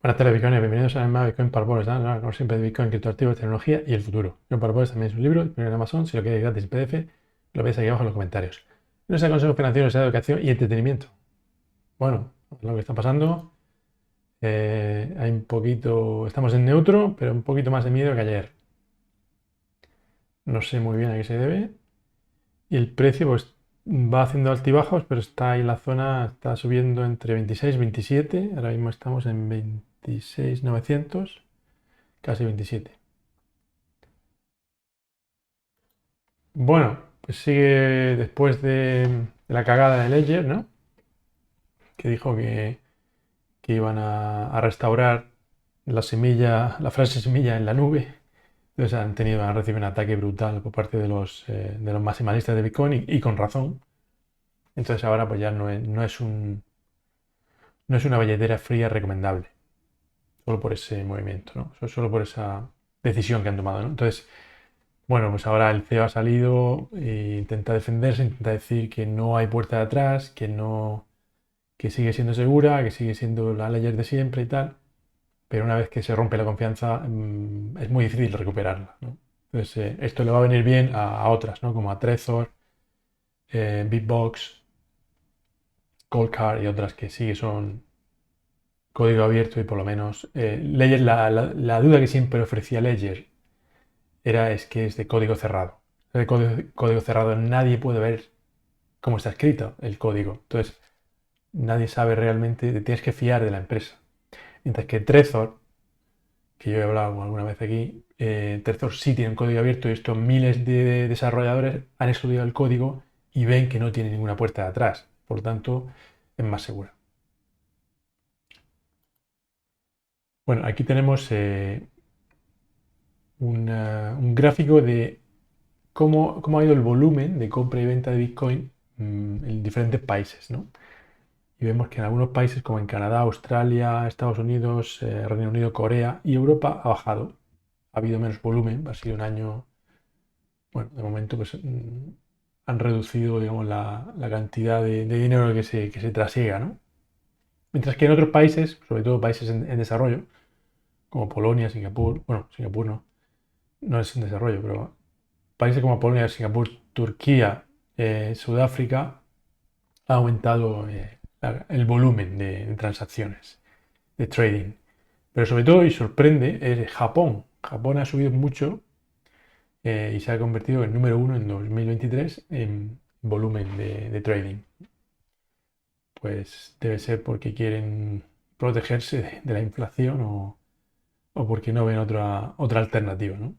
Buenas tardes, Bitcoin. Bienvenidos a más Bitcoin para Pobres. Como siempre, de Bitcoin, criptoactivos, tecnología y el futuro. Bitcoin para Pobres también es un libro, disponible en Amazon. Si lo queréis gratis en PDF, lo veis aquí abajo en los comentarios. No sea consejos financieros, sea educación y entretenimiento. Bueno, lo que está pasando, hay un poquito, estamos en neutro, pero un poquito más de miedo que ayer. No sé muy bien a qué se debe. Y el precio, pues, va haciendo altibajos, pero está ahí en la zona, está subiendo entre 26 y 27. Ahora mismo estamos en 26.900, casi 27. Bueno, pues sigue después de la cagada de Ledger, ¿no? Que dijo que iban a restaurar la semilla, la frase semilla en la nube. Entonces han recibido un ataque brutal por parte de los maximalistas de Bitcoin y con razón. Entonces ahora pues ya no es una billetera fría recomendable, solo por ese movimiento, ¿no? Solo por esa decisión que han tomado, ¿no? Entonces, bueno, pues ahora el CEO ha salido e intenta defenderse, intenta decir que no hay puerta de atrás, que sigue siendo segura, que sigue siendo la Ledger de siempre y tal, pero una vez que se rompe la confianza es muy difícil recuperarla, ¿no? Entonces, esto le va a venir bien a otras, ¿no? Como a Trezor, Bitbox, Coldcard y otras que sí son código abierto y por lo menos Ledger, la duda que siempre ofrecía Ledger es que es de código cerrado. De código cerrado nadie puede ver cómo está escrito el código. Entonces, nadie sabe realmente, te tienes que fiar de la empresa. Mientras que Trezor, que yo he hablado alguna vez aquí, Trezor sí tiene un código abierto y estos miles de desarrolladores han estudiado el código y ven que no tiene ninguna puerta de atrás. Por lo tanto, es más segura. Bueno, aquí tenemos un gráfico de cómo ha ido el volumen de compra y venta de Bitcoin en diferentes países, ¿no? Y vemos que en algunos países como en Canadá, Australia, Estados Unidos, Reino Unido, Corea y Europa ha bajado. Ha habido menos volumen, ha sido un año, bueno, de momento pues han reducido, digamos, la cantidad de dinero que se trasiega, ¿no? Mientras que en otros países, sobre todo países en desarrollo, como Polonia, Singapur, bueno, Singapur no es en desarrollo, pero países como Polonia, Singapur, Turquía, Sudáfrica, ha aumentado el volumen de transacciones, de trading. Pero sobre todo, y sorprende, es Japón. Japón ha subido mucho y se ha convertido en número uno en 2023 en volumen de trading. Pues debe ser porque quieren protegerse de la inflación o porque no ven otra alternativa, ¿no?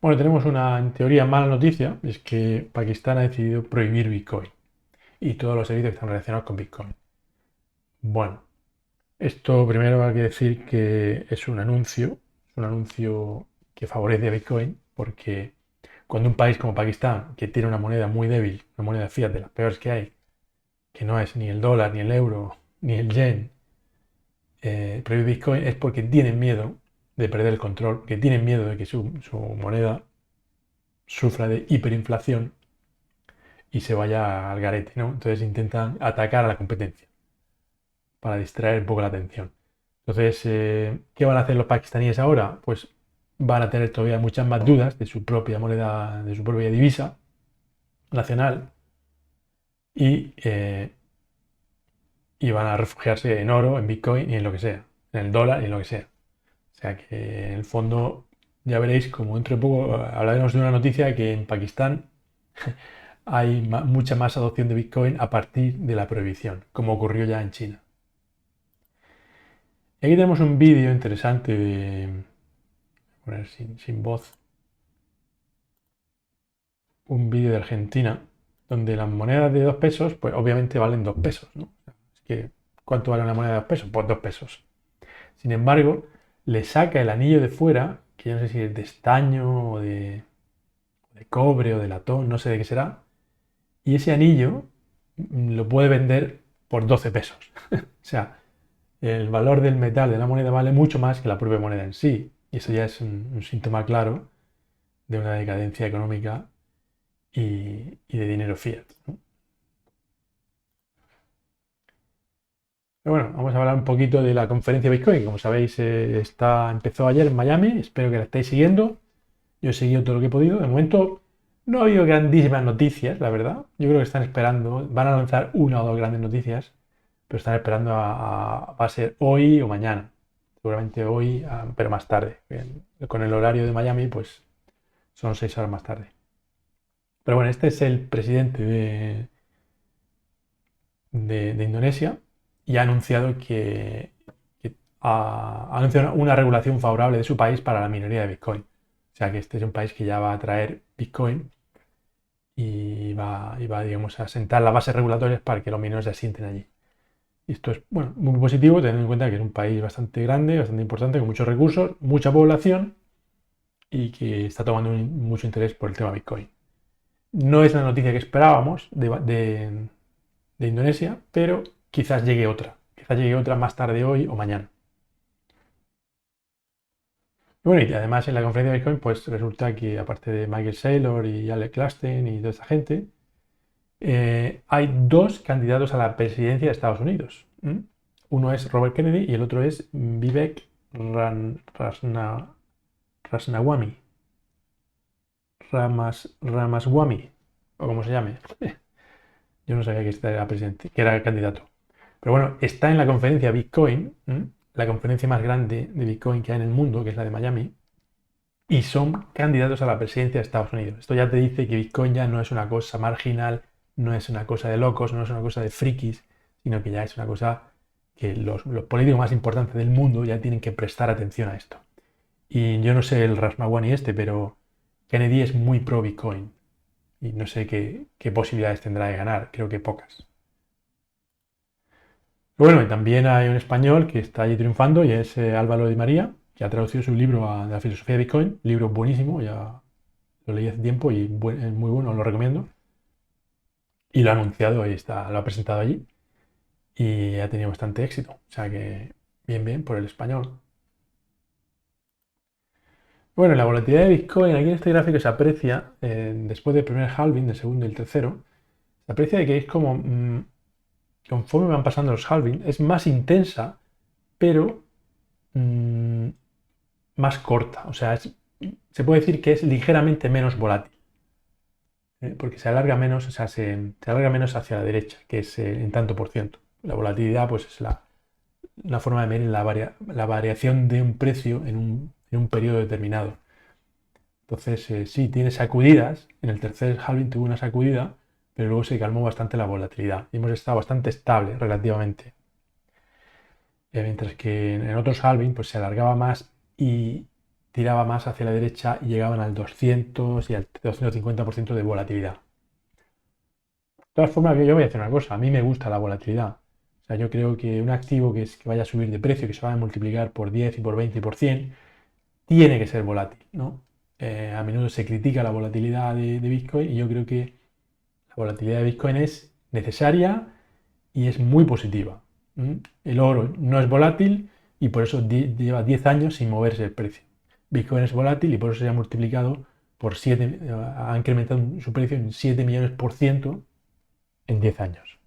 Bueno, tenemos una, en teoría, mala noticia, es que Pakistán ha decidido prohibir Bitcoin y todos los servicios que están relacionados con Bitcoin. Bueno, esto primero hay que decir que es un anuncio que favorece a Bitcoin porque cuando un país como Pakistán, que tiene una moneda muy débil, una moneda fiat de las peores que hay, que no es ni el dólar, ni el euro, ni el yen, prohíbe Bitcoin es porque tienen miedo de perder el control, porque tienen miedo de que su moneda sufra de hiperinflación y se vaya al garete, ¿no? Entonces intentan atacar a la competencia para distraer un poco la atención. Entonces, ¿qué van a hacer los pakistaníes ahora? Pues van a tener todavía muchas más dudas de su propia moneda, de su propia divisa nacional y y van a refugiarse en oro, en Bitcoin y en lo que sea, en el dólar y en lo que sea. O sea que en el fondo ya veréis como dentro de poco hablaremos de una noticia que en Pakistán hay mucha más adopción de Bitcoin a partir de la prohibición, como ocurrió ya en China. Y aquí tenemos un vídeo interesante de, voy a poner sin voz, un vídeo de Argentina, donde las monedas de 2 pesos, pues obviamente valen 2 pesos, ¿no? Es que, ¿cuánto vale una moneda de 2 pesos? Pues 2 pesos. Sin embargo, le saca el anillo de fuera, que yo no sé si es de estaño de cobre o de latón, no sé de qué será, y ese anillo lo puede vender por 12 pesos. O sea, el valor del metal de la moneda vale mucho más que la propia moneda en sí. Y eso ya es un síntoma claro de una decadencia económica y de dinero fiat, ¿no? Pero bueno, vamos a hablar un poquito de la conferencia Bitcoin. Como sabéis, empezó ayer en Miami. Espero que la estéis siguiendo. Yo he seguido todo lo que he podido. De momento no ha habido grandísimas noticias, la verdad. Yo creo que están esperando. Van a lanzar una o dos grandes noticias, pero están esperando va a ser hoy o mañana. Seguramente hoy, pero más tarde. Con el horario de Miami, pues son 6 horas más tarde. Pero bueno, este es el presidente de Indonesia y ha anunciado que ha anunciado una regulación favorable de su país para la minería de Bitcoin. O sea que este es un país que ya va a traer Bitcoin y va, digamos, a sentar las bases regulatorias para que los mineros se asienten allí. Y esto es, bueno, muy positivo, teniendo en cuenta que es un país bastante grande, bastante importante, con muchos recursos, mucha población y que está tomando mucho interés por el tema Bitcoin. No es la noticia que esperábamos de Indonesia, pero quizás llegue otra. Quizás llegue otra más tarde hoy o mañana. Y bueno, y además en la conferencia de Bitcoin, pues resulta que aparte de Michael Saylor y Alec Klassen y toda esta gente, hay dos candidatos a la presidencia de Estados Unidos. Uno es Robert Kennedy y el otro es Vivek Ramaswamy. Ramaswamy, o como se llame. Yo no sabía que este era presidente, que era el candidato. Pero bueno, está en la conferencia Bitcoin, la conferencia más grande de Bitcoin que hay en el mundo, que es la de Miami, y son candidatos a la presidencia de Estados Unidos. Esto ya te dice que Bitcoin ya no es una cosa marginal, no es una cosa de locos, no es una cosa de frikis, sino que ya es una cosa que los políticos más importantes del mundo ya tienen que prestar atención a esto. Y yo no sé el Ramaswamy este, pero Kennedy es muy pro Bitcoin y no sé qué posibilidades tendrá de ganar, creo que pocas. Bueno, y también hay un español que está allí triunfando y es Álvaro Di María, que ha traducido su libro de la filosofía de Bitcoin, libro buenísimo, ya lo leí hace tiempo y es muy bueno, lo recomiendo. Y lo ha anunciado y lo ha presentado allí y ha tenido bastante éxito. O sea que bien, bien por el español. Bueno, la volatilidad de Bitcoin aquí en este gráfico se aprecia después del primer halving, del segundo y el tercero. Se aprecia de que es como conforme van pasando los halving, es más intensa, pero mmm, más corta. O sea, se puede decir que es ligeramente menos volátil. Porque se alarga menos, o sea, se alarga menos hacia la derecha, que es en tanto por ciento. La volatilidad, pues es una forma de medir la variación de un precio en un periodo determinado. Entonces, sí, tiene sacudidas. En el tercer halving tuvo una sacudida, pero luego se calmó bastante la volatilidad. Y hemos estado bastante estable relativamente. Mientras que en otros halving pues se alargaba más y tiraba más hacia la derecha y llegaban al 200 y al 250% de volatilidad. De todas formas, yo voy a decir una cosa, a mí me gusta la volatilidad. O sea, yo creo que un activo que vaya a subir de precio, que se vaya a multiplicar por 10 y por 20 y por 100, tiene que ser volátil, ¿no? A menudo se critica la volatilidad de Bitcoin y yo creo que la volatilidad de Bitcoin es necesaria y es muy positiva. El oro no es volátil y por eso lleva 10 años sin moverse el precio. Bitcoin es volátil y por eso se ha multiplicado por 7, ha incrementado su precio en 7 millones por ciento en 10 años.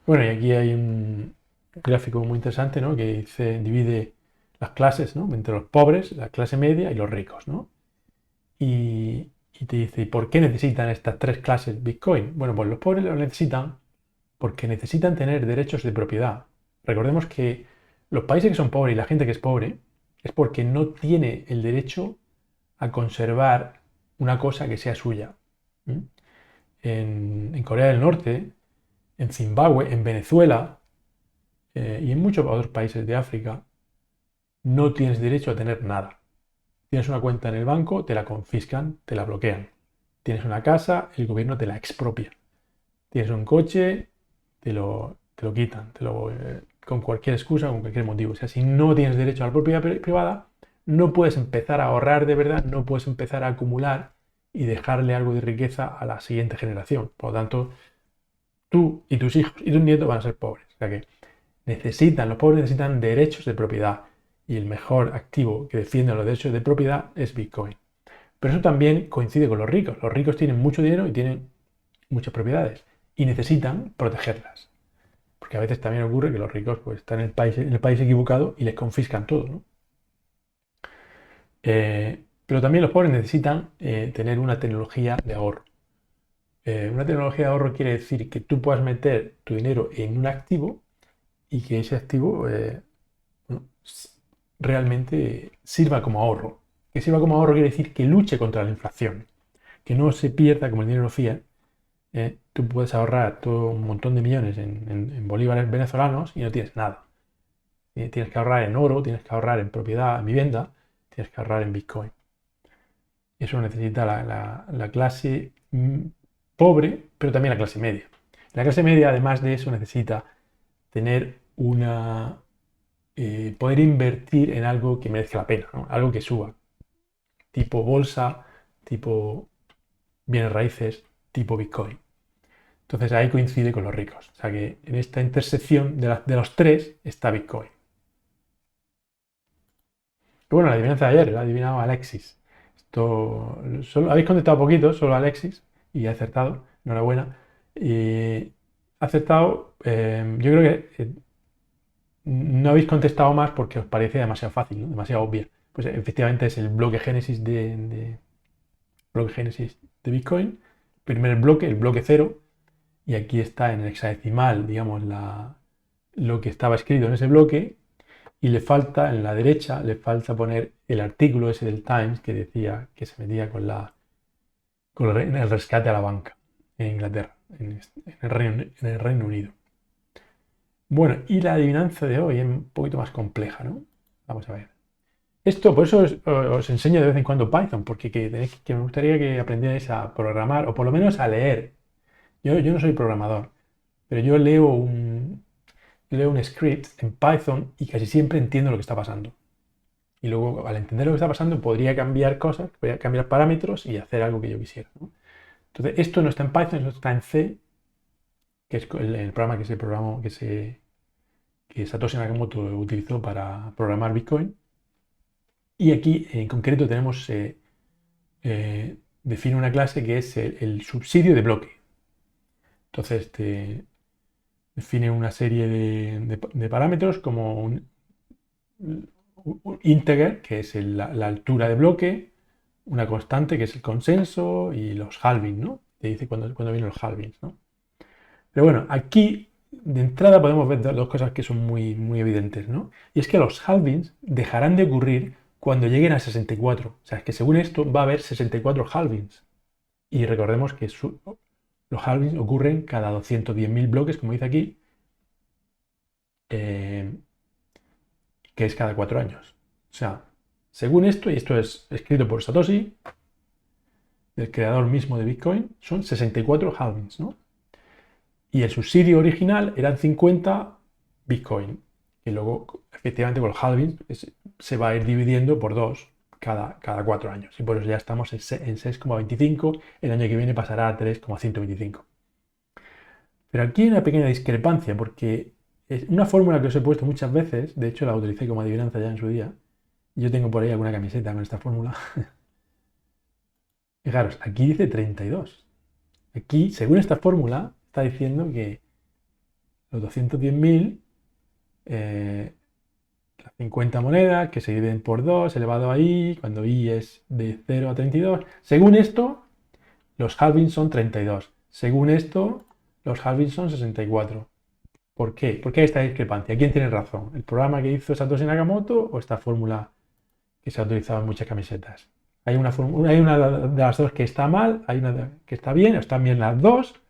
Bueno, y aquí hay un gráfico muy interesante, ¿no? Que divide las clases, ¿no? Entre los pobres, la clase media y los ricos, ¿no? Y te dice, ¿por qué necesitan estas tres clases Bitcoin? Bueno, pues los pobres lo necesitan porque necesitan tener derechos de propiedad. Recordemos que los países que son pobres y la gente que es pobre es porque no tiene el derecho a conservar una cosa que sea suya. En Corea del Norte, en Zimbabue, en Venezuela y en muchos otros países de África, no tienes derecho a tener nada. Tienes una cuenta en el banco, te la confiscan, te la bloquean. Tienes una casa, el gobierno te la expropia. Tienes un coche, te lo quitan, con cualquier excusa, con cualquier motivo. O sea, si no tienes derecho a la propiedad privada, no puedes empezar a ahorrar de verdad, no puedes empezar a acumular y dejarle algo de riqueza a la siguiente generación. Por lo tanto, tú y tus hijos y tus nietos van a ser pobres. O sea que los pobres necesitan derechos de propiedad y el mejor activo que defiende los derechos de propiedad es Bitcoin. Pero eso también coincide con los ricos. Los ricos tienen mucho dinero y tienen muchas propiedades y necesitan protegerlas. Porque a veces también ocurre que los ricos pues, están en el país equivocado y les confiscan todo, ¿no? Pero también los pobres necesitan tener una tecnología de ahorro. Una tecnología de ahorro quiere decir que tú puedas meter tu dinero en un activo y que ese activo bueno, realmente sirva como ahorro. Que sirva como ahorro quiere decir que luche contra la inflación, que no se pierda como el dinero fiat. Tú puedes ahorrar todo un montón de millones en bolívares venezolanos y no tienes nada. Tienes que ahorrar en oro, tienes que ahorrar en propiedad, en vivienda, tienes que ahorrar en Bitcoin. Eso necesita la clase pobre, pero también la clase media. La clase media, además de eso, necesita tener poder invertir en algo que merezca la pena, ¿no? Algo que suba, tipo bolsa, tipo bienes raíces, tipo Bitcoin. Entonces ahí coincide con los ricos. O sea que en esta intersección de los tres está Bitcoin. Y bueno, la adivinanza de ayer la ha adivinado Alexis. Habéis contestado poquito, solo Alexis, y ha acertado. Enhorabuena. Y ha acertado, yo creo que no habéis contestado más porque os parece demasiado fácil, ¿no? Demasiado obvia. Pues efectivamente es el bloque génesis bloque génesis de Bitcoin. Primer bloque, el bloque cero. Y aquí está en el hexadecimal, digamos, lo que estaba escrito en ese bloque. Y le falta, en la derecha, le falta poner el artículo ese del Times que decía que se metía con el rescate a la banca en Inglaterra, en el Reino Unido. Bueno, y la adivinanza de hoy es un poquito más compleja, ¿no? Vamos a ver. Esto, por eso os enseño de vez en cuando Python, porque que me gustaría que aprendierais a programar, o por lo menos a leer. Yo no soy programador, pero yo leo un script en Python y casi siempre entiendo lo que está pasando. Y luego, al entender lo que está pasando, podría cambiar cosas, podría cambiar parámetros y hacer algo que yo quisiera, ¿no? Entonces, esto no está en Python, esto está en C, que es el programa que Satoshi Nakamoto utilizó para programar Bitcoin. Y aquí, en concreto, define una clase que es el subsidio de bloque. Entonces, define una serie de parámetros como un integer, que es la altura de bloque, una constante, que es el consenso, y los halvings, ¿no? Te dice cuando vienen los halvings, ¿no? Pero bueno, aquí de entrada podemos ver dos cosas que son muy, muy evidentes, ¿no? Y es que los halvings dejarán de ocurrir cuando lleguen a 64. O sea, es que según esto va a haber 64 halvings. Y recordemos que los halvings ocurren cada 210.000 bloques, como dice aquí, que es cada 4 años. O sea, según esto, y esto es escrito por Satoshi, el creador mismo de Bitcoin, son 64 halvings, ¿no? Y el subsidio original eran 50 Bitcoin. Y luego, efectivamente, con los halvings se va a ir dividiendo por 2 cada 4 años. Y por eso ya estamos en 6,25. El año que viene pasará a 3,125. Pero aquí hay una pequeña discrepancia, porque es una fórmula que os he puesto muchas veces, de hecho la utilicé como adivinanza ya en su día. Yo tengo por ahí alguna camiseta con esta fórmula. Fijaros, aquí dice 32. Aquí, según esta fórmula, está diciendo que los 210.000, las 50 monedas que se dividen por 2 elevado a i, cuando i es de 0 a 32. Según esto, los halvings son 32. Según esto, los halvings son 64. ¿Por qué? ¿Por qué hay esta discrepancia? ¿Quién tiene razón? ¿El programa que hizo Satoshi Nakamoto o esta fórmula que se ha utilizado en muchas camisetas? Hay una de las dos que está mal, hay una que está bien, o están bien las dos.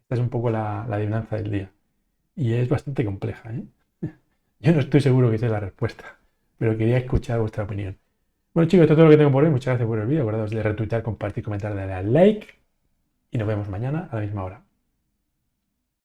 Esta es un poco la adivinanza del día. Y es bastante compleja, ¿eh? Yo no estoy seguro que sea la respuesta, pero quería escuchar vuestra opinión. Bueno, chicos, esto es todo lo que tengo por hoy. Muchas gracias por el vídeo. Acordaos de retuitear, compartir, comentar, darle al like. Y nos vemos mañana a la misma hora.